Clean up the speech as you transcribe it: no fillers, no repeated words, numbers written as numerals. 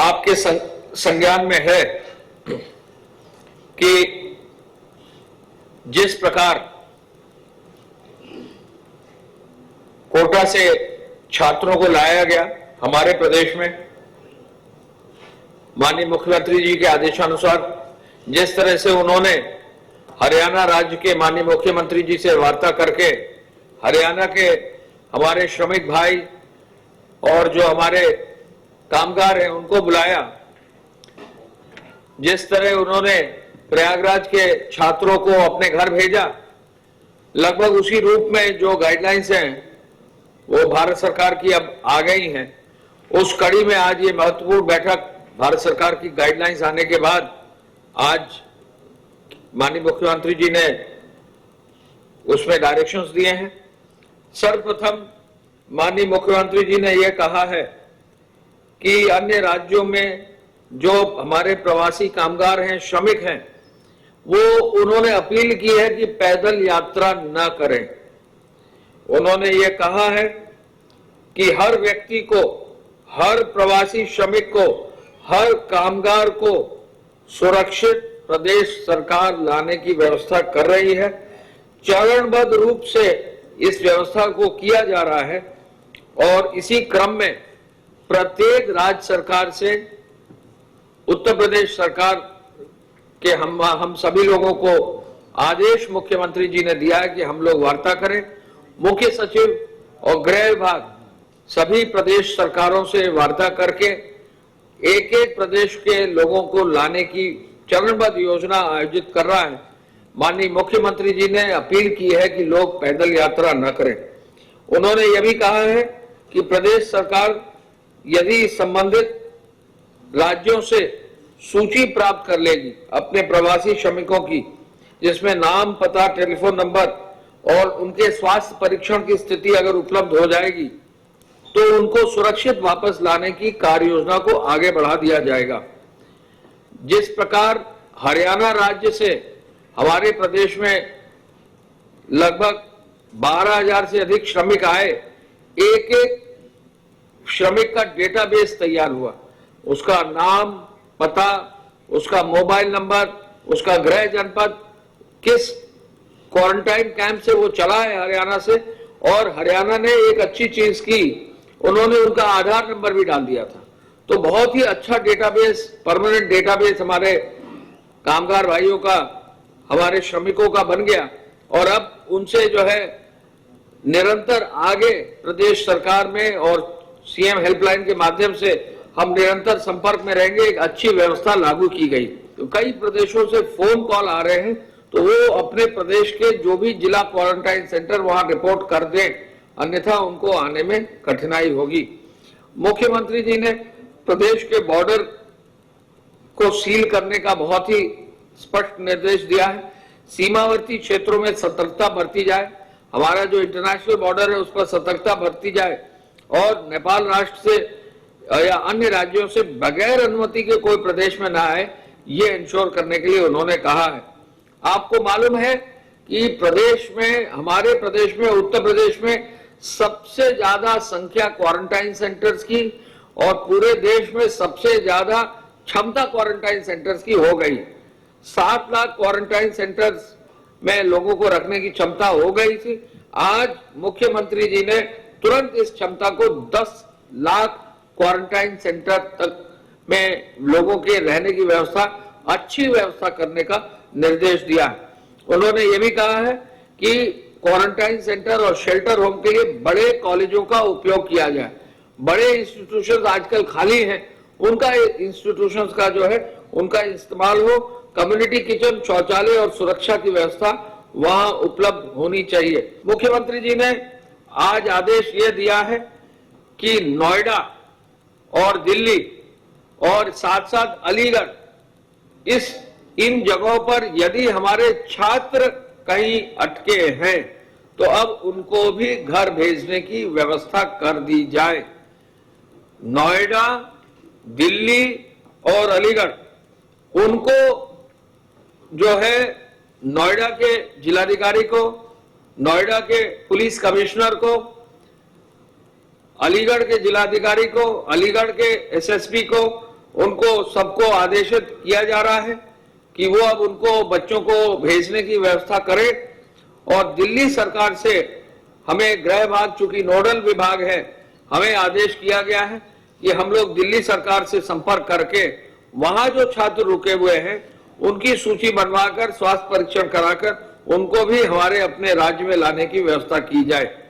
आपके संज्ञान में है कि जिस प्रकार कोटा से छात्रों को लाया गया हमारे प्रदेश में, माननीय मुख्यमंत्री जी के आदेशानुसार जिस तरह से उन्होंने हरियाणा राज्य के माननीय मुख्यमंत्री जी से वार्ता करके हरियाणा के हमारे श्रमिक भाई और जो हमारे कामगार हैं उनको बुलाया, जिस तरह उन्होंने प्रयागराज के छात्रों को अपने घर भेजा, लगभग उसी रूप में जो गाइडलाइंस हैं वो भारत सरकार की अब आ गई हैं। उस कड़ी में आज ये महत्वपूर्ण बैठक भारत सरकार की गाइडलाइंस आने के बाद आज माननीय मुख्यमंत्री जी ने उसमें डायरेक्शंस दिए हैं। सर्वप्रथम माननीय मुख्यमंत्री जी ने यह कहा है कि अन्य राज्यों में जो हमारे प्रवासी कामगार हैं, श्रमिक हैं, वो उन्होंने अपील की है कि पैदल यात्रा न करें। उन्होंने ये कहा है कि हर व्यक्ति को, हर प्रवासी श्रमिक को, हर कामगार को सुरक्षित प्रदेश सरकार लाने की व्यवस्था कर रही है। चरणबद्ध रूप से इस व्यवस्था को किया जा रहा है और इसी क्रम में प्रत्येक राज्य सरकार से उत्तर प्रदेश सरकार के हम सभी लोगों को आदेश मुख्यमंत्री जी ने दिया है कि हम लोग वार्ता करें। मुख्य सचिव और गृह विभाग सभी प्रदेश सरकारों से वार्ता करके एक एक प्रदेश के लोगों को लाने की चरणबद्ध योजना आयोजित कर रहा है। माननीय मुख्यमंत्री जी ने अपील की है कि लोग पैदल यात्रा न करें। उन्होंने यह भी कहा है कि प्रदेश सरकार यदि संबंधित राज्यों से सूची प्राप्त कर लेगी अपने प्रवासी श्रमिकों की, जिसमें नाम, पता, टेलीफोन नंबर और उनके स्वास्थ्य परीक्षण की स्थिति अगर उपलब्ध हो जाएगी तो उनको सुरक्षित वापस लाने की कार्य योजना को आगे बढ़ा दिया जाएगा। जिस प्रकार हरियाणा राज्य से हमारे प्रदेश में लगभग 12,000 से अधिक श्रमिक आए, एक एक श्रमिक का डेटाबेस तैयार हुआ, उसका नाम, पता, उसका मोबाइल नंबर, उसका गृह जनपद, किस क्वारंटाइन कैंप से वो चला है हरियाणा से, और हरियाणा ने एक अच्छी चीज की, उन्होंने उनका आधार नंबर भी डाल दिया था। तो बहुत ही अच्छा डेटाबेस, परमानेंट डेटाबेस हमारे कामगार भाइयों का, हमारे श्रमिकों का बन गया और अब उनसे जो है निरंतर आगे प्रदेश सरकार में और सीएम हेल्पलाइन के माध्यम से हम निरंतर संपर्क में रहेंगे। एक अच्छी व्यवस्था लागू की गई। तो कई प्रदेशों से फोन कॉल आ रहे हैं, तो वो अपने प्रदेश के जो भी जिला क्वारंटाइन सेंटर वहां रिपोर्ट कर दें, अन्यथा उनको आने में कठिनाई होगी। मुख्यमंत्री जी ने प्रदेश के बॉर्डर को सील करने का बहुत ही स्पष्ट निर्देश दिया है। सीमावर्ती क्षेत्रों में सतर्कता बरती जाए, हमारा जो इंटरनेशनल बॉर्डर है उस पर सतर्कता बरती जाए और नेपाल राष्ट्र से या अन्य राज्यों से बगैर अनुमति के कोई प्रदेश में ना आए, ये इंश्योर करने के लिए उन्होंने कहा है। आपको मालूम है कि प्रदेश में, हमारे प्रदेश में, उत्तर प्रदेश में सबसे ज्यादा संख्या क्वारंटाइन सेंटर्स की और पूरे देश में सबसे ज्यादा क्षमता क्वारंटाइन सेंटर्स की हो गई। 7 लाख क्वारंटाइन सेंटर्स में लोगों को रखने की क्षमता हो गई थी। आज मुख्यमंत्री जी ने तुरंत इस क्षमता को 10 लाख क्वारंटाइन सेंटर तक में लोगों के रहने की व्यवस्था, अच्छी व्यवस्था करने का निर्देश दिया है। उन्होंने ये भी कहा है कि क्वारंटाइन सेंटर और शेल्टर होम के लिए बड़े कॉलेजों का उपयोग किया जाए। बड़े इंस्टीट्यूशंस आजकल खाली हैं, उनका इंस्टीट्यूशंस का जो है उनका इस्तेमाल हो। कम्युनिटी किचन, शौचालय और सुरक्षा की व्यवस्था वहां उपलब्ध होनी चाहिए। मुख्यमंत्री जी ने आज आदेश ये दिया है कि नोएडा और दिल्ली और साथ साथ अलीगढ़, इन जगहों पर यदि हमारे छात्र कहीं अटके हैं तो अब उनको भी घर भेजने की व्यवस्था कर दी जाए। नोएडा, दिल्ली और अलीगढ़, उनको जो है नोएडा के जिलाधिकारी को, नोएडा के पुलिस कमिश्नर को, अलीगढ़ के जिलाधिकारी को, अलीगढ़ के एसएसपी को उनको सबको आदेशित किया जा रहा है कि वो अब उनको बच्चों को भेजने की व्यवस्था करे। और दिल्ली सरकार से हमें गृह विभाग, चूंकि नोडल विभाग है, हमें आदेश किया गया है कि हम लोग दिल्ली सरकार से संपर्क करके वहां जो छात्र रुके हुए हैं उनकी सूची बनवाकर स्वास्थ्य परीक्षण कराकर उनको भी हमारे अपने राज्य में लाने की व्यवस्था की जाए।